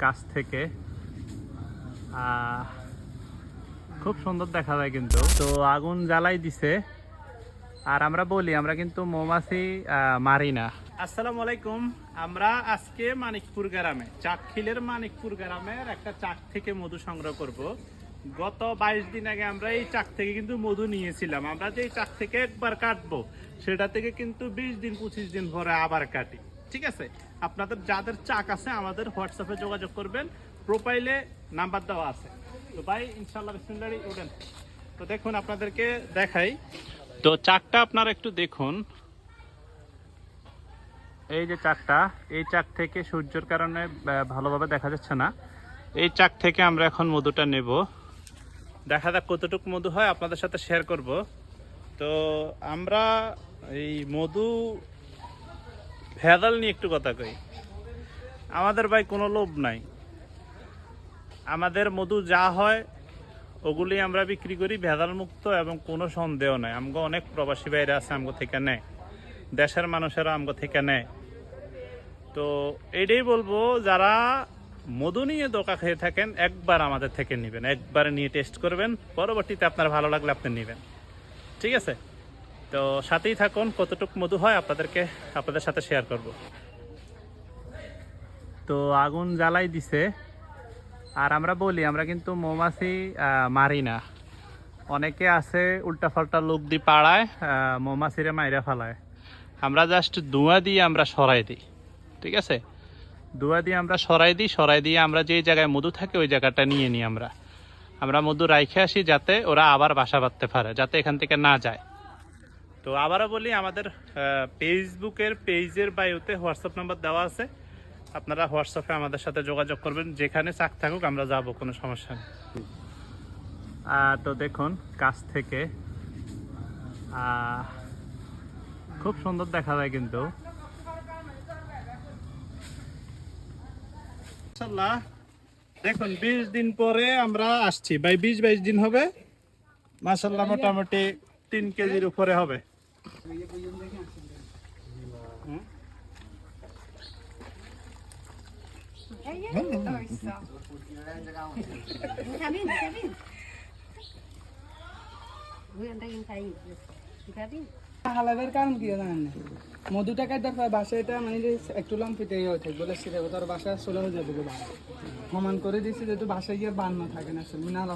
কাছ থেকে খুব সুন্দর দেখা যায় কিন্তু। তো আগুন জ্বালাই দিছে, আর আমরা বলি আমরা কিন্তু মৌমাছি মারি না। আসসালামু আলাইকুম। আমরা আজকে মানিকপুর গ্রামে, চাকখিলের মানিকপুর গ্রামের একটা চাক থেকে মধু সংগ্রহ করব। গত 22 দিন আগে আমরা এই চাক থেকে কিন্তু মধু নিয়েছিলাম। আমরা যে চাক থেকে একবার কাটবো, সেটা থেকে কিন্তু 20 দিন 25 দিন পরে আবার কাটি। ঠিক আছে, আপনাদের যাদের চাক আছে আমাদের হোয়াটসঅ্যাপে যোগাযোগ করবেন, প্রোফাইলে নাম্বার দেওয়া আছে। তো ভাই ইনশাআল্লাহ বিসমিল্লাহ উঠেন। তো দেখুন আপনাদেরকে দেখাই। তো চাকটা আপনারা একটু দেখুন, এই যে চাকটা, এই চাক থেকে সূর্যের কারণে ভালোভাবে দেখা যাচ্ছে না। এই চাক থেকে আমরা এখন মধুটা নেব, দেখা যাক কতটুকু মধু হয়, আপনাদের সাথে শেয়ার করব। তো আমরা এই মধু ভেজাল নিয়ে একটু কথা কই। আমাদের ভাই কোনো লোভ নাই, আমাদের মধু যা হয় ওগুলি আমরা বিক্রি করি ভেজাল মুক্ত, এবং কোনো সন্দেহ নাই। আমগো অনেক প্রবাসী বাইরে আছে, আমগো থেকে নেয়, দেশের মানুষেরা আমগো থেকে নেয়। তো এইটাই বলবো, যারা মধু নিয়ে ধোঁকা খেয়ে থাকেন একবার আমাদের থেকে নেবেন, একবার নিয়ে টেস্ট করবেন, পরবর্তীতে আপনার ভালো লাগলে আপনি নেবেন। ঠিক আছে, তো সাথেই থাকুন, কতটুকু মধু হয় আপনাদের সাথে শেয়ার করব। তো আগুন জ্বালাই দিছে, আর আমরা বলি আমরা কিন্তু মৌমাছি মারি না। অনেকে আছে উল্টাপাল্টা লোক দিয়ে পাড়ায় মৌমাছিরে মাইরা ফেলায়। আমরা জাস্ট ধোঁয়া দিয়ে আমরা সরাই দিই। ঠিক আছে, ধোঁয়া দিয়ে আমরা সরাই দিয়ে আমরা যেই জায়গায় মধু থাকে ওই জায়গাটা নিয়ে নিই। আমরা মধু রাইখে আসি, যাতে ওরা আবার বাসা বাঁধতে পারে, যাতে এখান থেকে না যায়। তো আবারও বলি, আমাদের ফেসবুকের পেজের বায়োতে হোয়াটসঅ্যাপ নাম্বার দেওয়া আছে, আপনারা হোয়াটসঅ্যাপে আমাদের সাথে যোগাযোগ করবেন। যেখানে চাক থাকুক আমরা যাব, কোনো সমস্যা নেই। তো দেখুন কাছ থেকে খুব সুন্দর দেখা যায় কিন্তু। মাশাআল্লাহ, দেখুন 20 দিন পরে আমরা আসছি ভাই, 20-22 দিন হবে। মাশাআল্লাহ মোটামুটি 3 কেজির উপরে হবে। হালালের কারণ কি জানেন? মধুটা কাটার পর বাসায় এটা মানে যে একটু লম্পিতে হয়ে বলে সেটা তোর বাসায় চলে হয়ে যাবে, সমান করে দিচ্ছি যেহেতু বাসায় গিয়ে বান্ন থাকে না, মিনাল